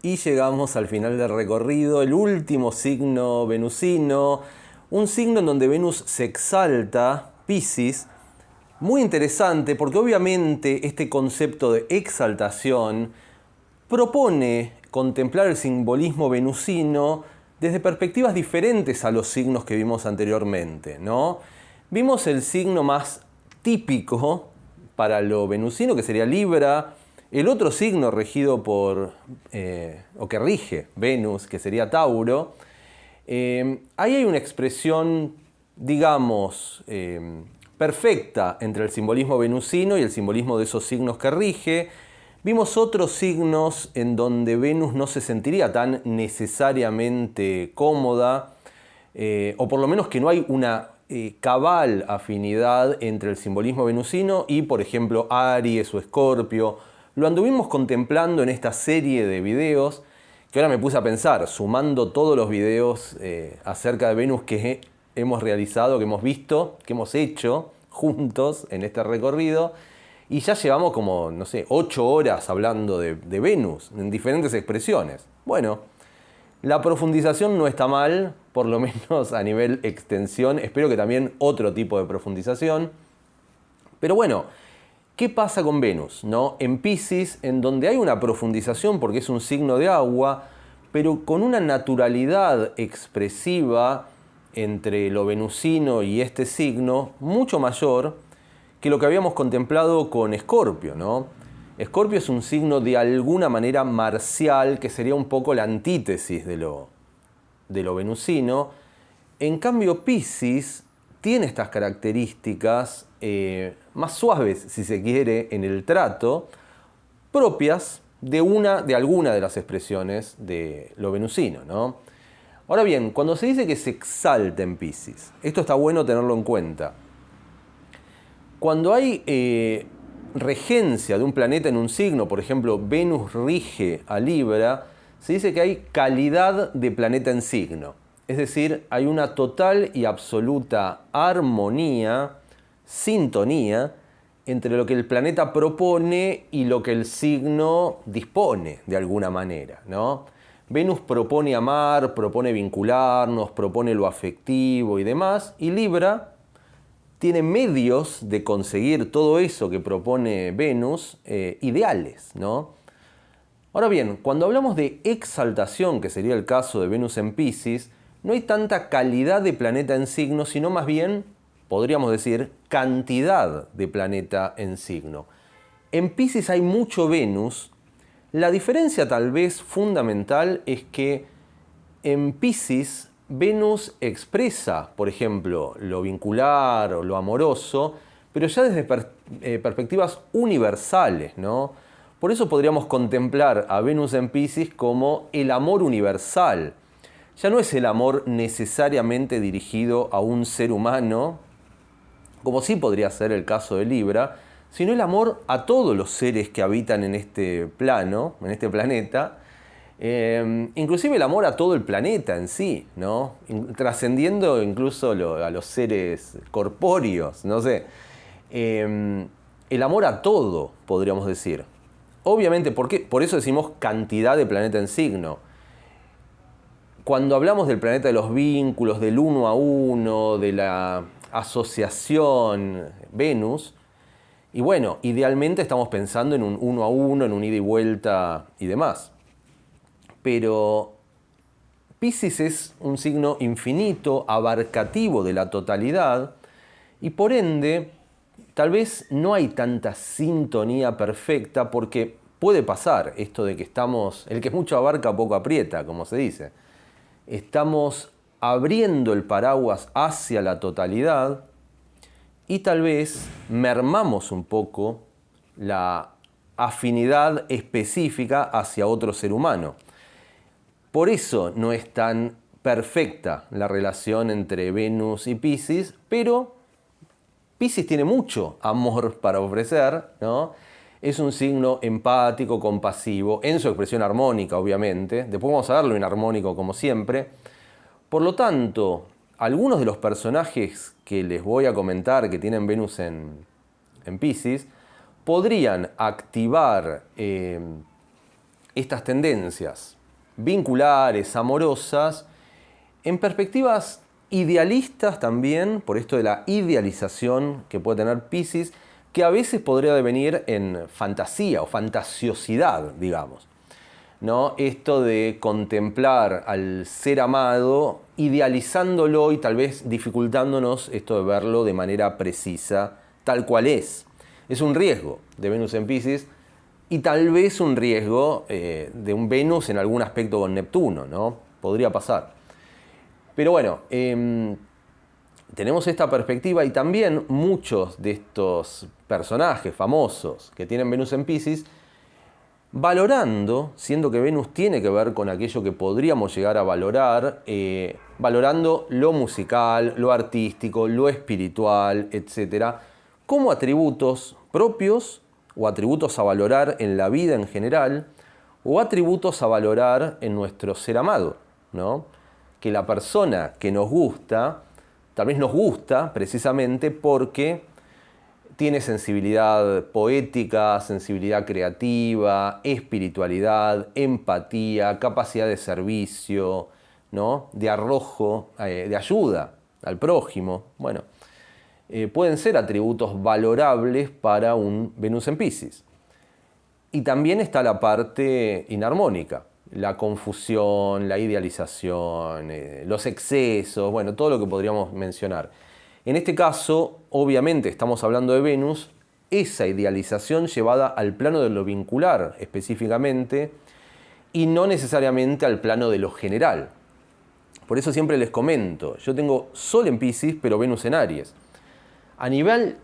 Y llegamos al final del recorrido, el último signo venusino, un signo en donde Venus se exalta, Piscis. Muy interesante porque obviamente este concepto de exaltación propone contemplar el simbolismo venusino desde perspectivas diferentes a los signos que vimos anteriormente, ¿no? Vimos el signo más típico para lo venusino, que sería Libra, el otro signo regido por, o que rige Venus, que sería Tauro. Ahí hay una expresión, digamos, perfecta entre el simbolismo venusino y el simbolismo de esos signos que rige. Vimos otros signos en donde Venus no se sentiría tan necesariamente cómoda, o por lo menos que no hay una cabal afinidad entre el simbolismo venusino y, por ejemplo, Aries o Escorpio. Lo anduvimos contemplando en esta serie de videos que ahora me puse a pensar, sumando todos los videos acerca de Venus que hemos realizado, que hemos visto, que hemos hecho juntos en este recorrido. Y ya llevamos como, no sé, 8 horas hablando de Venus, en diferentes expresiones. Bueno, la profundización no está mal, por lo menos a nivel extensión. Espero que también otro tipo de profundización. Pero bueno, ¿qué pasa con Venus, ¿no? En Piscis, en donde hay una profundización porque es un signo de agua, pero con una naturalidad expresiva entre lo venusino y este signo mucho mayor que lo que habíamos contemplado con Escorpio, ¿no? Escorpio es un signo de alguna manera marcial, que sería un poco la antítesis de lo venusino. En cambio, Piscis tiene estas características más suaves, si se quiere, en el trato, propias de alguna de las expresiones de lo venusino, ¿no? Ahora bien, cuando se dice que se exalta en Piscis, esto está bueno tenerlo en cuenta. Cuando hay regencia de un planeta en un signo, por ejemplo, Venus rige a Libra, se dice que hay calidad de planeta en signo. Es decir, hay una total y absoluta armonía, sintonía, entre lo que el planeta propone y lo que el signo dispone, de alguna manera, ¿no? Venus propone amar, propone vincularnos, propone lo afectivo y demás, y Libra tiene medios de conseguir todo eso que propone Venus, ideales, ¿no? Ahora bien, cuando hablamos de exaltación, que sería el caso de Venus en Piscis, no hay tanta calidad de planeta en signo, sino más bien, podríamos decir, cantidad de planeta en signo. En Piscis hay mucho Venus. La diferencia tal vez fundamental es que en Piscis Venus expresa, por ejemplo, lo vincular o lo amoroso, pero ya desde perspectivas universales, ¿no? Por eso podríamos contemplar a Venus en Piscis como el amor universal. Ya no es el amor necesariamente dirigido a un ser humano, como sí podría ser el caso de Libra, sino el amor a todos los seres que habitan en este plano, en este planeta, inclusive el amor a todo el planeta en sí, ¿no? Trascendiendo incluso a los seres corpóreos, no sé. El amor a todo, podríamos decir. Obviamente, por eso decimos cantidad de planeta en signo. Cuando hablamos del planeta de los vínculos, del uno a uno, de la asociación Venus, y bueno, idealmente estamos pensando en un uno a uno, en un ida y vuelta y demás. Pero Piscis es un signo infinito, abarcativo de la totalidad, y por ende, tal vez no hay tanta sintonía perfecta, porque puede pasar esto de que el que mucho abarca poco aprieta, como se dice. Estamos abriendo el paraguas hacia la totalidad y tal vez mermamos un poco la afinidad específica hacia otro ser humano. Por eso no es tan perfecta la relación entre Venus y Piscis, pero Piscis tiene mucho amor para ofrecer, ¿no? Es un signo empático, compasivo, en su expresión armónica, obviamente. Después vamos a verlo inarmónico, como siempre. Por lo tanto, algunos de los personajes que les voy a comentar que tienen Venus en Piscis podrían activar estas tendencias vinculares, amorosas, en perspectivas idealistas también, por esto de la idealización que puede tener Piscis, que a veces podría devenir en fantasía o fantasiosidad, digamos, ¿no? Esto de contemplar al ser amado, idealizándolo y tal vez dificultándonos esto de verlo de manera precisa, tal cual es. Es un riesgo de Venus en Piscis y tal vez un riesgo de un Venus en algún aspecto con Neptuno, ¿no? Podría pasar. Pero bueno, tenemos esta perspectiva y también muchos de estos personajes famosos que tienen Venus en Piscis, valorando, siendo que Venus tiene que ver con aquello que podríamos llegar a valorar, valorando lo musical, lo artístico, lo espiritual, etc., como atributos propios o atributos a valorar en la vida en general, o atributos a valorar en nuestro ser amado, ¿no? Que la persona que nos gusta, tal vez nos gusta precisamente porque tiene sensibilidad poética, sensibilidad creativa, espiritualidad, empatía, capacidad de servicio, ¿no? De arrojo, de ayuda al prójimo. Bueno, pueden ser atributos valorables para un Venus en Piscis. Y también está la parte inarmónica, la confusión, la idealización, los excesos, bueno, todo lo que podríamos mencionar. En este caso, obviamente, estamos hablando de Venus, esa idealización llevada al plano de lo vincular específicamente y no necesariamente al plano de lo general. Por eso siempre les comento, yo tengo Sol en Piscis, pero Venus en Aries. A nivel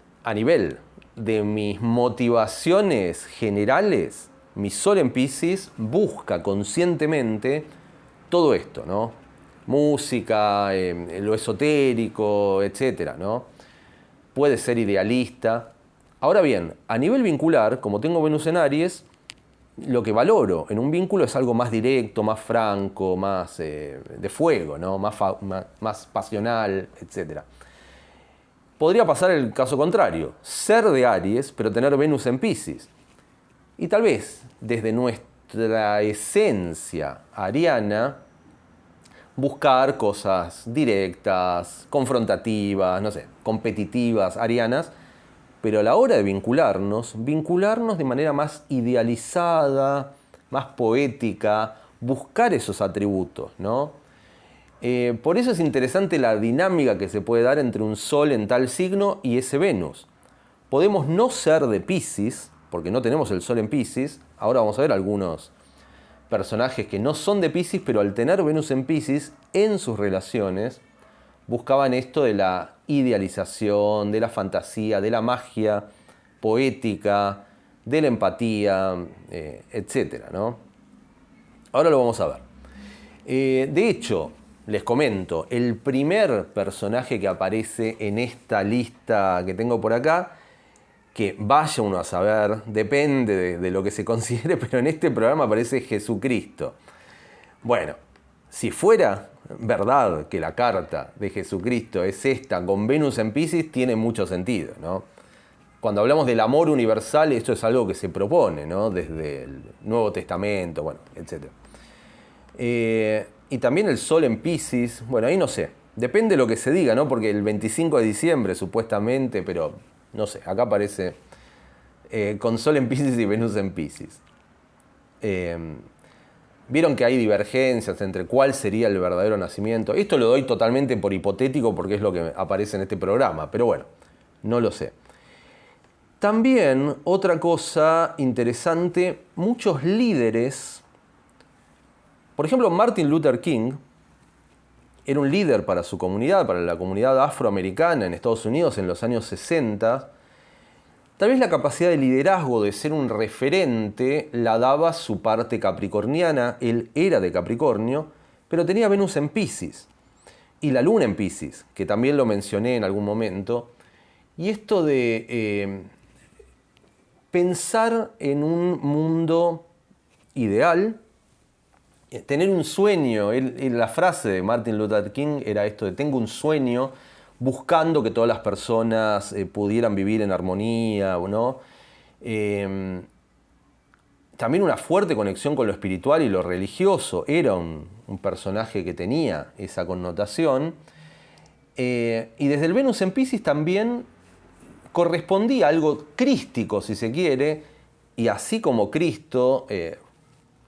de mis motivaciones generales, mi Sol en Piscis busca conscientemente todo esto, ¿no? Música, lo esotérico, etcétera, ¿no? Puede ser idealista. Ahora bien, a nivel vincular, como tengo Venus en Aries, lo que valoro en un vínculo es algo más directo, más franco, más de fuego, ¿no? Más pasional, etcétera. Podría pasar el caso contrario, ser de Aries, pero tener Venus en Piscis. Y tal vez, desde nuestra esencia ariana, buscar cosas directas, confrontativas, no sé, competitivas, arianas, pero a la hora de vincularnos de manera más idealizada, más poética, buscar esos atributos, ¿no? Por eso es interesante la dinámica que se puede dar entre un Sol en tal signo y ese Venus. Podemos no ser de Piscis, porque no tenemos el Sol en Piscis. Ahora vamos a ver algunos personajes que no son de Piscis, pero al tener Venus en Piscis, en sus relaciones, buscaban esto de la idealización, de la fantasía, de la magia poética, de la empatía, etc., ¿no? Ahora lo vamos a ver. De hecho, les comento, el primer personaje que aparece en esta lista que tengo por acá, que vaya uno a saber, depende de lo que se considere, pero en este programa aparece Jesucristo. Bueno, si fuera verdad que la carta de Jesucristo es esta, con Venus en Piscis, tiene mucho sentido, ¿no? Cuando hablamos del amor universal, esto es algo que se propone, ¿no? Desde el Nuevo Testamento, bueno, etc. Y también el Sol en Piscis, bueno, ahí no sé, depende de lo que se diga, ¿no? Porque el 25 de diciembre supuestamente, pero no sé, acá aparece con Sol en Piscis y Venus en Piscis. Vieron que hay divergencias entre cuál sería el verdadero nacimiento. Esto lo doy totalmente por hipotético porque es lo que aparece en este programa, pero bueno, no lo sé. También otra cosa interesante, muchos líderes, por ejemplo Martin Luther King, era un líder para su comunidad, para la comunidad afroamericana en Estados Unidos en los años 60. Tal vez la capacidad de liderazgo, de ser un referente, la daba su parte capricorniana. Él era de Capricornio, pero tenía Venus en Piscis y la Luna en Piscis, que también lo mencioné en algún momento. Y esto de pensar en un mundo ideal, tener un sueño. La frase de Martin Luther King era esto de tengo un sueño, buscando que todas las personas pudieran vivir en armonía, ¿no? también una fuerte conexión con lo espiritual y lo religioso. Era un personaje que tenía esa connotación. Y desde el Venus en Piscis también correspondía a algo crístico, si se quiere, y así como Cristo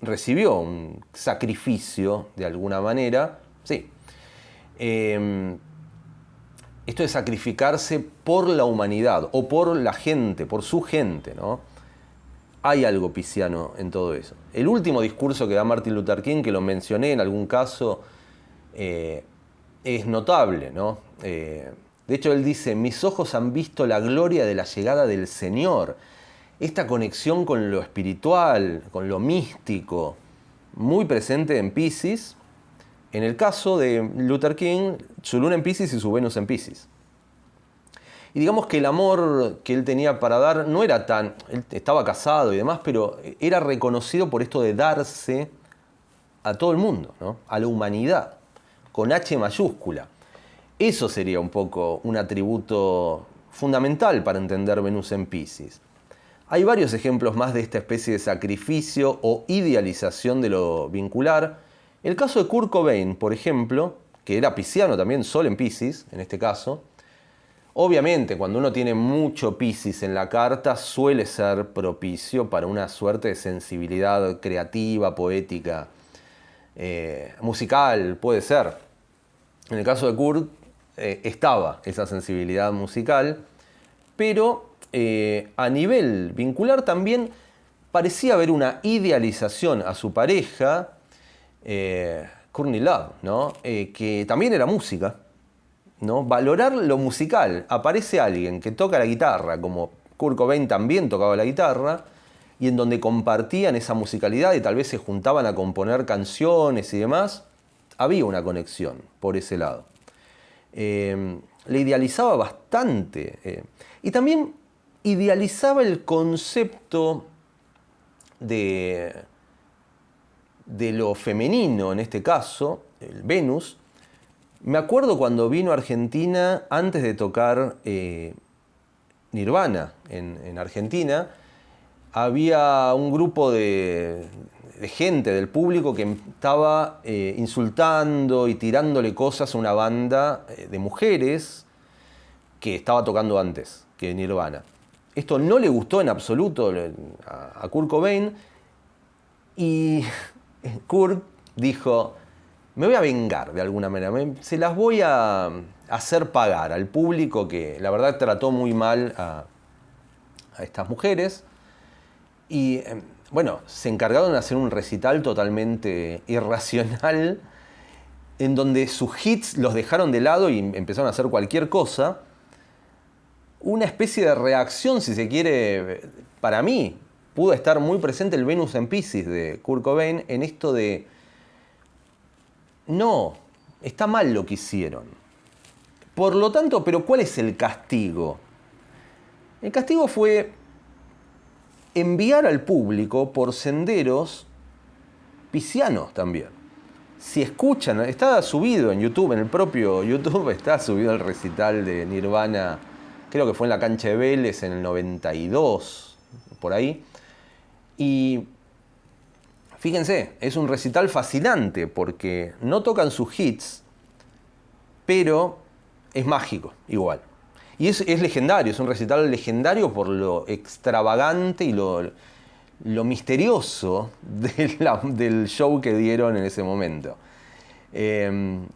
recibió un sacrificio de alguna manera, sí. Esto de sacrificarse por la humanidad o por la gente, por su gente, ¿no? Hay algo pisciano en todo eso. El último discurso que da Martin Luther King, que lo mencioné en algún caso, es notable, ¿no? De hecho, él dice: mis ojos han visto la gloria de la llegada del Señor. Esta conexión con lo espiritual, con lo místico, muy presente en Piscis. En el caso de Luther King, su luna en Piscis y su Venus en Piscis. Y digamos que el amor que él tenía para dar no era tan... Él estaba casado y demás, pero era reconocido por esto de darse a todo el mundo, ¿no? A la humanidad, con H mayúscula. Eso sería un poco un atributo fundamental para entender Venus en Piscis. Hay varios ejemplos más de esta especie de sacrificio o idealización de lo vincular. El caso de Kurt Cobain, por ejemplo, que era pisciano también, Sol en Piscis, en este caso. Obviamente, cuando uno tiene mucho Piscis en la carta, suele ser propicio para una suerte de sensibilidad creativa, poética, musical, puede ser. En el caso de Kurt, estaba esa sensibilidad musical, pero a nivel vincular también parecía haber una idealización a su pareja, Courtney Love, ¿no? Que también era música, ¿no? Valorar lo musical. Aparece alguien que toca la guitarra, como Kurt Cobain también tocaba la guitarra, y en donde compartían esa musicalidad y tal vez se juntaban a componer canciones y demás. Había una conexión por ese lado. Le idealizaba bastante. Y también idealizaba el concepto de lo femenino, en este caso, el Venus. Me acuerdo cuando vino a Argentina, antes de tocar Nirvana en Argentina, había un grupo de gente del público que estaba insultando y tirándole cosas a una banda de mujeres que estaba tocando antes que Nirvana. Esto no le gustó en absoluto a Kurt Cobain, y Kurt dijo: me voy a vengar de alguna manera, se las voy a hacer pagar al público que la verdad trató muy mal a estas mujeres. Y bueno, se encargaron de hacer un recital totalmente irracional, en donde sus hits los dejaron de lado y empezaron a hacer cualquier cosa. Una especie de reacción, si se quiere, para mí, pudo estar muy presente el Venus en Piscis de Kurt Cobain en esto de: no, está mal lo que hicieron. Por lo tanto, ¿pero cuál es el castigo? El castigo fue enviar al público por senderos piscianos también. Si escuchan, está subido en YouTube, en el propio YouTube está subido el recital de Nirvana, creo que fue en la cancha de Vélez en el 92, por ahí. Y fíjense, es un recital fascinante porque no tocan sus hits, pero es mágico igual. Y es legendario, es un recital legendario por lo extravagante y lo misterioso del show que dieron en ese momento.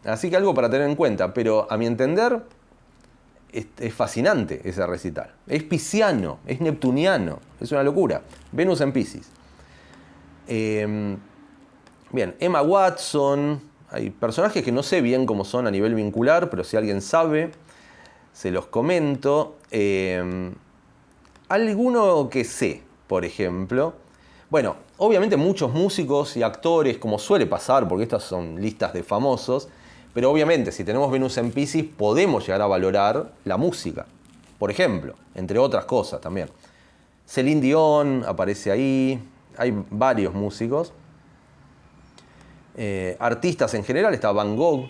Así que algo para tener en cuenta, pero a mi entender es fascinante ese recital. Es pisciano, es neptuniano, es una locura. Venus en Piscis. Bien, Emma Watson, hay personajes que no sé bien cómo son a nivel vincular, pero si alguien sabe, se los comento. Alguno que sé, por ejemplo. Bueno, obviamente muchos músicos y actores, como suele pasar, porque estas son listas de famosos, pero obviamente si tenemos Venus en Piscis podemos llegar a valorar la música, por ejemplo, entre otras cosas también. Celine Dion aparece ahí, hay varios músicos. Artistas en general, está Van Gogh.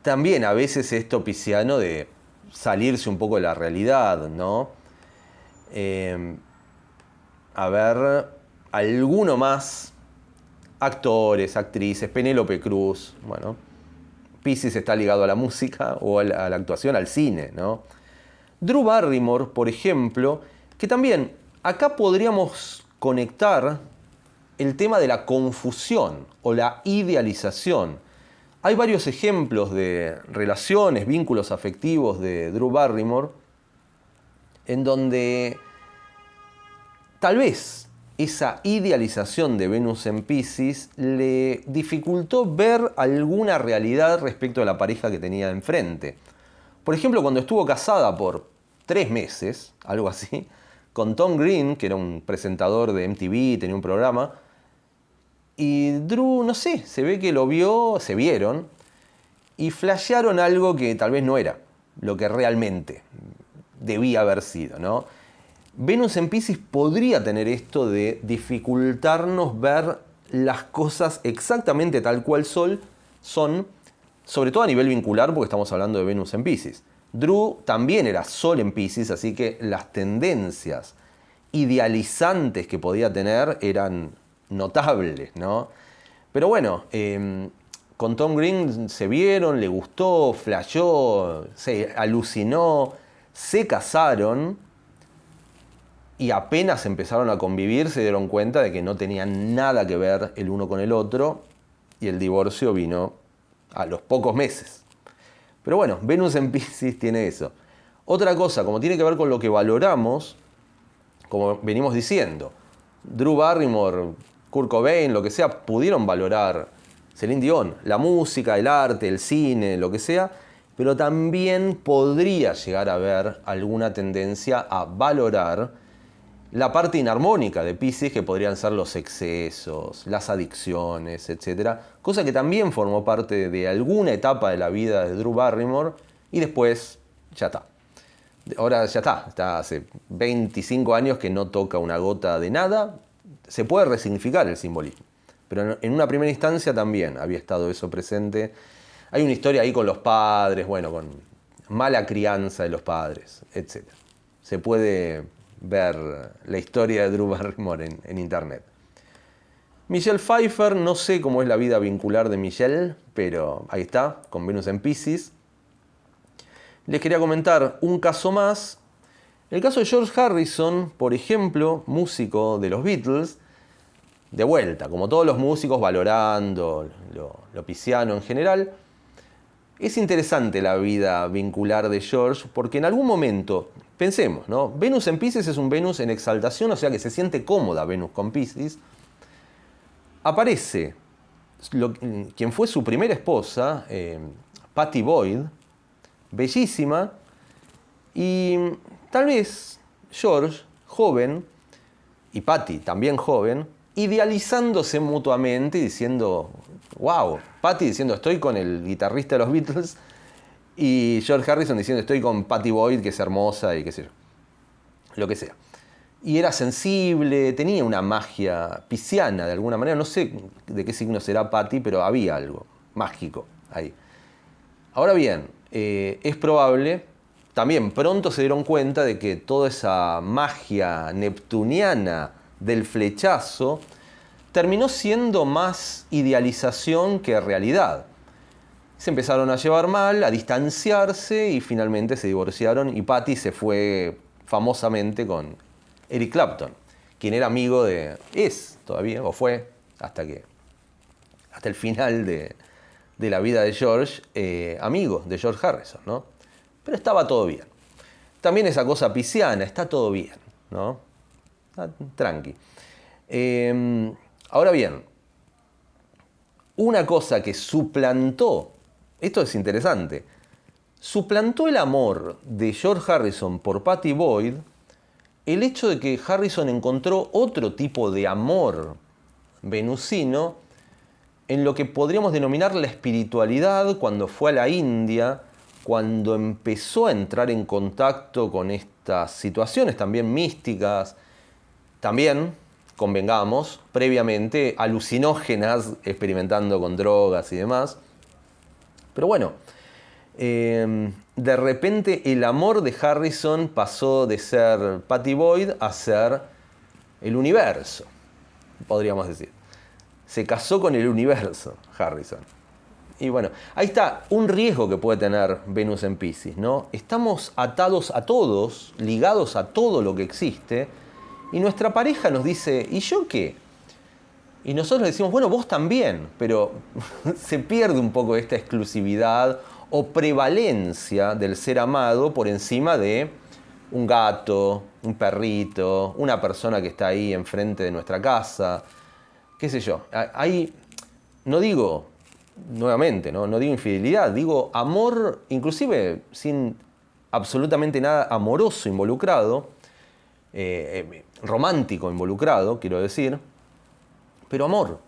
También a veces esto pisciano de salirse un poco de la realidad, ¿no? a ver, alguno más, actores, actrices, Penélope Cruz, bueno, Piscis está ligado a la música o a la actuación, al cine, ¿no? Drew Barrymore, por ejemplo, que también acá podríamos conectar el tema de la confusión o la idealización. Hay varios ejemplos de relaciones, vínculos afectivos de Drew Barrymore, en donde tal vez esa idealización de Venus en Piscis le dificultó ver alguna realidad respecto a la pareja que tenía enfrente. Por ejemplo, cuando estuvo casada por 3 meses, algo así, con Tom Green, que era un presentador de MTV, tenía un programa, y Drew, no sé, se ve que lo vio, se vieron, y flashearon algo que tal vez no era lo que realmente debía haber sido, ¿no? Venus en Piscis podría tener esto de dificultarnos ver las cosas exactamente tal cual son, sobre todo a nivel vincular, porque estamos hablando de Venus en Piscis. Drew también era Sol en Piscis, así que las tendencias idealizantes que podía tener eran notables, ¿no? Pero bueno, con Tom Green se vieron, le gustó, flasheó, se alucinó, se casaron y apenas empezaron a convivir se dieron cuenta de que no tenían nada que ver el uno con el otro y el divorcio vino a los pocos meses. Pero bueno, Venus en Piscis tiene eso. Otra cosa, como tiene que ver con lo que valoramos, como venimos diciendo, Drew Barrymore, Kurt Cobain, lo que sea, pudieron valorar Celine Dion, la música, el arte, el cine, lo que sea, pero también podría llegar a haber alguna tendencia a valorar la parte inarmónica de Piscis, que podrían ser los excesos, las adicciones, etc. Cosa que también formó parte de alguna etapa de la vida de Drew Barrymore y después ya está. Ahora ya está hace 25 años que no toca una gota de nada. Se puede resignificar el simbolismo, pero en una primera instancia también había estado eso presente. Hay una historia ahí con los padres, bueno, con mala crianza de los padres, etc. Se puede ver la historia de Drew Barrymore en internet. Michelle Pfeiffer, no sé cómo es la vida vincular de Michelle, pero ahí está, con Venus en Piscis. Les quería comentar un caso más. El caso de George Harrison, por ejemplo, músico de los Beatles, de vuelta, como todos los músicos, valorando lo pisciano en general. Es interesante la vida vincular de George, porque en algún momento, pensemos, ¿no? Venus en Piscis es un Venus en exaltación, o sea que se siente cómoda Venus con Piscis. Aparece quien fue su primera esposa, Pattie Boyd, bellísima, y tal vez George, joven, y Pattie, también joven, idealizándose mutuamente y diciendo, wow, Pattie diciendo estoy con el guitarrista de los Beatles y George Harrison diciendo estoy con Pattie Boyd, que es hermosa y qué sé yo, lo que sea. Y era sensible, tenía una magia pisciana de alguna manera, no sé de qué signo será Pattie, pero había algo mágico ahí. Ahora bien, es probable, también pronto se dieron cuenta de que toda esa magia neptuniana del flechazo terminó siendo más idealización que realidad. Se empezaron a llevar mal, a distanciarse y finalmente se divorciaron y Pattie se fue famosamente con Eric Clapton, quien era amigo es todavía, o fue, hasta el final de la vida de George, amigo de George Harrison, ¿no? Pero estaba todo bien. También esa cosa pisciana, está todo bien, ¿no? Tranqui. Ahora bien, una cosa que suplantó, esto es interesante, suplantó el amor de George Harrison por Pattie Boyd el hecho de que Harrison encontró otro tipo de amor venusino en lo que podríamos denominar la espiritualidad cuando fue a la India, cuando empezó a entrar en contacto con estas situaciones también místicas, también, convengamos, previamente alucinógenas, experimentando con drogas y demás. Pero bueno, de repente el amor de Harrison pasó de ser Pattie Boyd a ser el universo, podríamos decir. Se casó con el universo, Harrison. Y bueno, ahí está un riesgo que puede tener Venus en Piscis, ¿no? Estamos atados a todos, ligados a todo lo que existe, y nuestra pareja nos dice, ¿y yo qué? Y nosotros decimos, bueno, vos también, pero se pierde un poco esta exclusividad o prevalencia del ser amado por encima de un gato, un perrito, una persona que está ahí enfrente de nuestra casa, qué sé yo. Ahí no digo, nuevamente, no digo infidelidad, digo amor, inclusive sin absolutamente nada amoroso involucrado, romántico involucrado, quiero decir, pero amor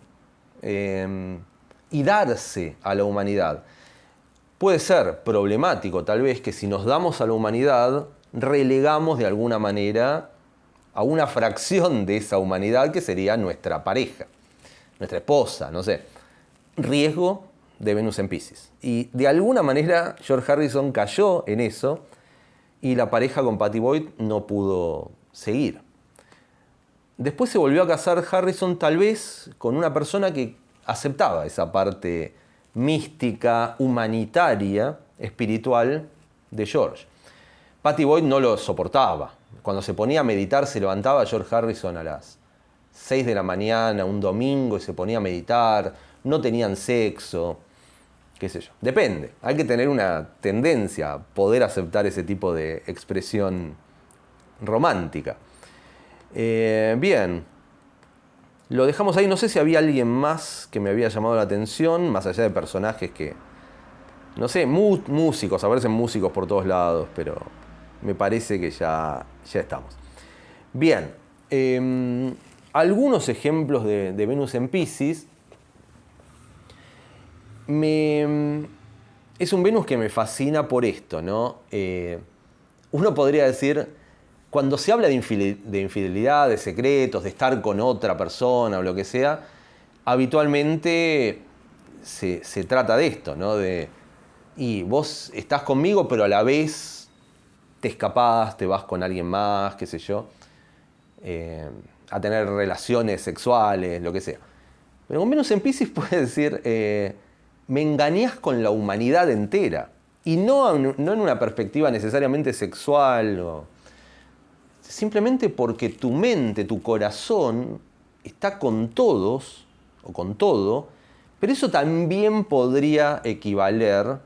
y darse a la humanidad. Puede ser problemático tal vez que si nos damos a la humanidad, relegamos de alguna manera a una fracción de esa humanidad que sería nuestra pareja, nuestra esposa, no sé. Riesgo de Venus en Piscis. Y de alguna manera George Harrison cayó en eso y la pareja con Pattie Boyd no pudo seguir. Después se volvió a casar Harrison tal vez con una persona que aceptaba esa parte mística, humanitaria, espiritual de George. Pattie Boyd no lo soportaba. Cuando se ponía a meditar, se levantaba George Harrison a las 6 de la mañana, un domingo, y se ponía a meditar. No tenían sexo, qué sé yo. Depende. Hay que tener una tendencia a poder aceptar ese tipo de expresión romántica. Bien. Lo dejamos ahí. No sé si había alguien más que me había llamado la atención, más allá de personajes que... No sé, músicos, aparecen músicos por todos lados, pero me parece que ya estamos. Bien, algunos ejemplos de Venus en Piscis. Es un Venus que me fascina por esto, ¿no? Uno podría decir, cuando se habla de infidelidad, de secretos, de estar con otra persona o lo que sea, habitualmente se trata de esto, ¿no? Y vos estás conmigo, pero a la vez te escapás, te vas con alguien más, qué sé yo, a tener relaciones sexuales, lo que sea. Pero con Venus en Piscis puede decir, me engañás con la humanidad entera. Y no en una perspectiva necesariamente sexual, simplemente porque tu mente, tu corazón, está con todos, o con todo, pero eso también podría equivaler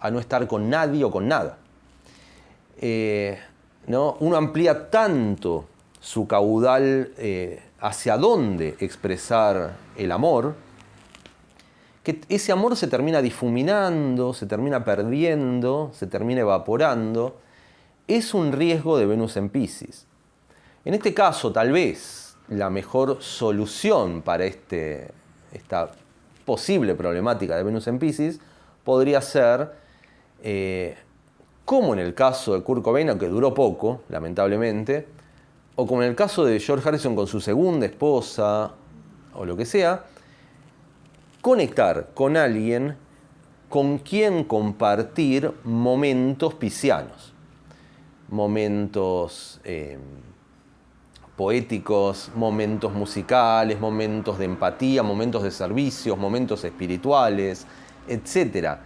a no estar con nadie o con nada. ¿No? Uno amplía tanto su caudal hacia dónde expresar el amor, que ese amor se termina difuminando, se termina perdiendo, se termina evaporando. Es un riesgo de Venus en Piscis. En este caso, tal vez, la mejor solución para esta posible problemática de Venus en Piscis podría ser, como en el caso de Kurt Cobain, aunque duró poco, lamentablemente, o como en el caso de George Harrison con su segunda esposa, o lo que sea, conectar con alguien con quien compartir momentos piscianos, momentos poéticos, momentos musicales, momentos de empatía, momentos de servicios, momentos espirituales, etc.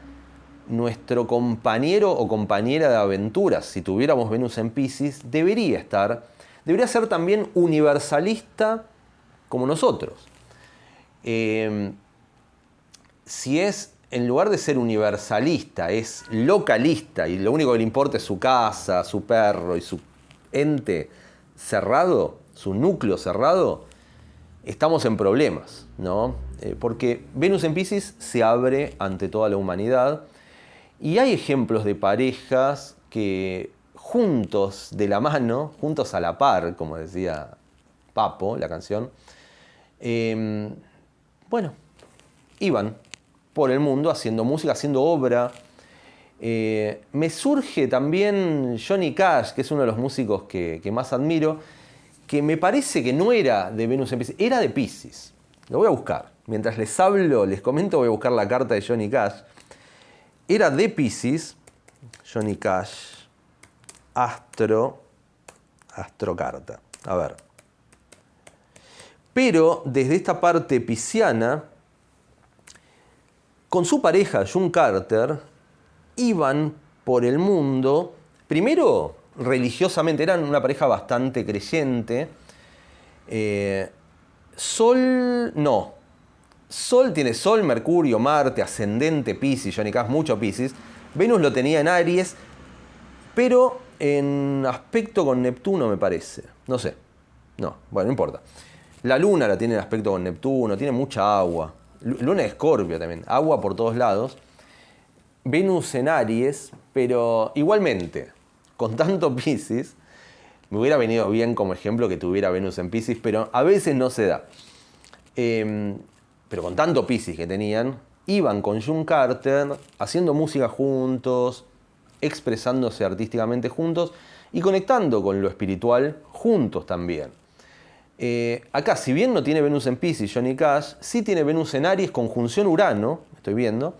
Nuestro compañero o compañera de aventuras, si tuviéramos Venus en Piscis, debería ser también universalista como nosotros. Si es, en lugar de ser universalista, es localista y lo único que le importa es su casa, su perro y su ente cerrado, su núcleo cerrado, estamos en problemas, ¿no? Porque Venus en Piscis se abre ante toda la humanidad y hay ejemplos de parejas que juntos, de la mano, juntos a la par, como decía Papo, la canción, iban por el mundo haciendo música, haciendo obra. Me surge también Johnny Cash, que es uno de los músicos que más admiro, que me parece que no era de Venus en Piscis, era de Piscis. Lo voy a buscar. Mientras les hablo, les comento, voy a buscar la carta de Johnny Cash. Era de Piscis, Johnny Cash, astrocarta. A ver. Pero desde esta parte pisciana, con su pareja, June Carter, iban por el mundo, primero religiosamente, eran una pareja bastante creyente. Sol tiene Sol, Mercurio, Marte, ascendente Piscis, Johnny Cash, mucho Piscis. Venus lo tenía en Aries, pero en aspecto con Neptuno, me parece. No sé. No, bueno, no importa. La Luna la tiene en aspecto con Neptuno, tiene mucha agua. Luna de Escorpio también, agua por todos lados. Venus en Aries, pero igualmente, con tanto Piscis, me hubiera venido bien como ejemplo que tuviera Venus en Piscis, pero a veces no se da. Pero con tanto Piscis que tenían, iban con June Carter haciendo música juntos, expresándose artísticamente juntos y conectando con lo espiritual juntos también. Acá, si bien no tiene Venus en Piscis, Johnny Cash, sí tiene Venus en Aries, conjunción Urano, estoy viendo.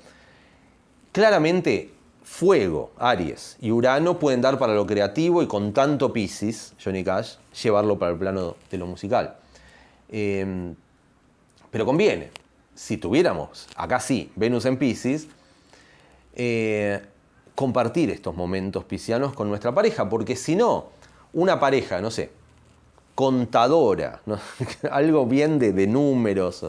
Claramente, fuego, Aries y Urano pueden dar para lo creativo y con tanto Piscis, Johnny Cash, llevarlo para el plano de lo musical. Pero conviene, si tuviéramos, acá sí, Venus en Piscis, compartir estos momentos piscianos con nuestra pareja, porque si no, una pareja, no sé, contadora, ¿no? Algo bien de números,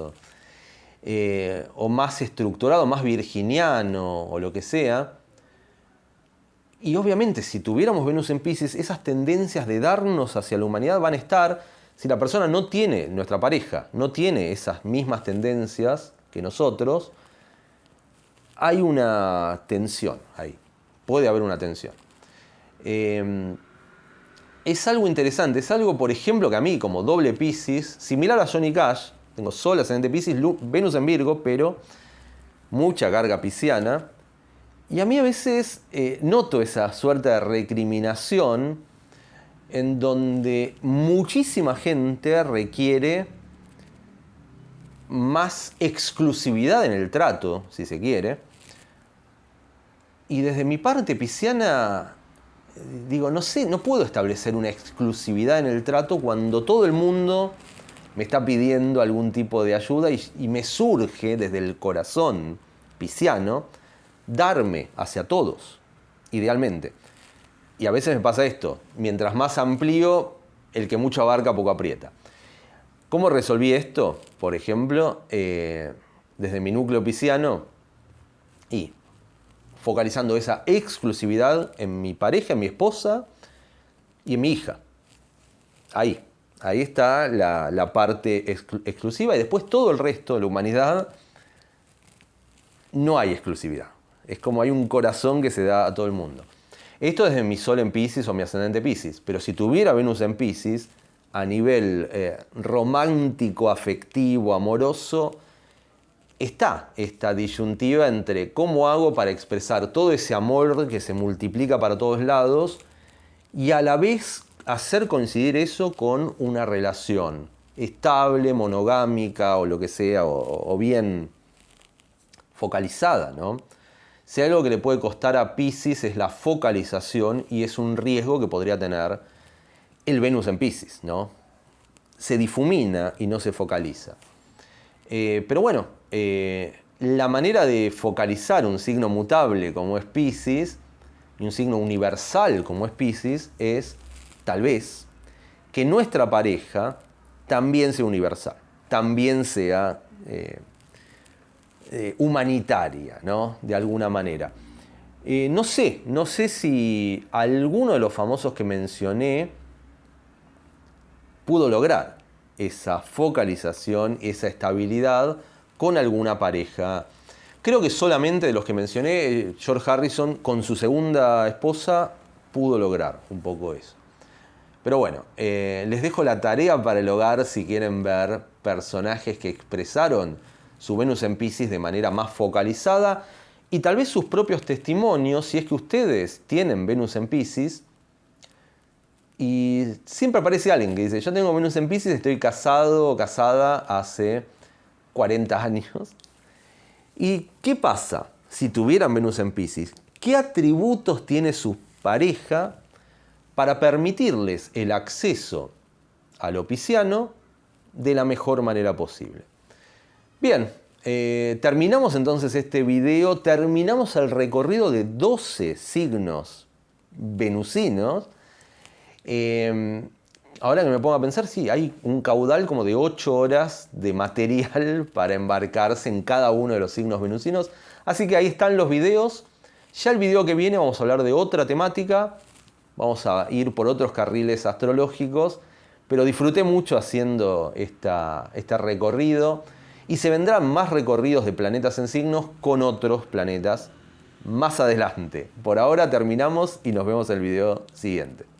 o más estructurado, más virginiano, o lo que sea. Y obviamente, si tuviéramos Venus en Piscis, esas tendencias de darnos hacia la humanidad van a estar. Si la persona no tiene, nuestra pareja, no tiene esas mismas tendencias que nosotros, hay una tensión ahí. Puede haber una tensión. Es algo interesante, es algo, por ejemplo, que a mí, como doble Piscis, similar a Johnny Cash, tengo Sol, ascendente Piscis, Venus en Virgo, pero mucha carga pisciana. Y a mí a veces noto esa suerte de recriminación en donde muchísima gente requiere más exclusividad en el trato, si se quiere. Y desde mi parte pisciana, digo, no sé, no puedo establecer una exclusividad en el trato cuando todo el mundo me está pidiendo algún tipo de ayuda y me surge desde el corazón pisciano darme hacia todos, idealmente. Y a veces me pasa esto, mientras más amplío, el que mucho abarca poco aprieta. ¿Cómo resolví esto? Por ejemplo, desde mi núcleo pisciano y focalizando esa exclusividad en mi pareja, en mi esposa y en mi hija. Ahí está la parte exclusiva y después todo el resto de la humanidad no hay exclusividad. Es como hay un corazón que se da a todo el mundo. Esto es de mi Sol en Piscis o mi ascendente Piscis, pero si tuviera Venus en Piscis, a nivel romántico, afectivo, amoroso, está esta disyuntiva entre cómo hago para expresar todo ese amor que se multiplica para todos lados y a la vez hacer coincidir eso con una relación estable, monogámica o lo que sea, o bien focalizada, ¿no? Si algo que le puede costar a Piscis es la focalización y es un riesgo que podría tener el Venus en Piscis, ¿no? Se difumina y no se focaliza. Pero bueno, la manera de focalizar un signo mutable como es Piscis y un signo universal como es Piscis es, tal vez, que nuestra pareja también sea universal, también sea humanitaria, ¿no? De alguna manera. No sé si alguno de los famosos que mencioné pudo lograr esa focalización, esa estabilidad con alguna pareja. Creo que solamente de los que mencioné, George Harrison con su segunda esposa pudo lograr un poco eso. Pero bueno, les dejo la tarea para el hogar si quieren ver personajes que expresaron su Venus en Piscis de manera más focalizada y tal vez sus propios testimonios, si es que ustedes tienen Venus en Piscis. Y siempre aparece alguien que dice, yo tengo Venus en Piscis, estoy casado o casada hace 40 años. ¿Y qué pasa si tuvieran Venus en Piscis? ¿Qué atributos tiene su pareja para permitirles el acceso a lo pisciano de la mejor manera posible. Bien, terminamos entonces este video, terminamos el recorrido de 12 signos venusinos. Ahora que me pongo a pensar, sí, hay un caudal como de 8 horas de material para embarcarse en cada uno de los signos venusinos. Así que ahí están los videos. Ya el video que viene vamos a hablar de otra temática. Vamos a ir por otros carriles astrológicos. Pero disfruté mucho haciendo este recorrido. Y se vendrán más recorridos de planetas en signos con otros planetas más adelante. Por ahora terminamos y nos vemos en el video siguiente.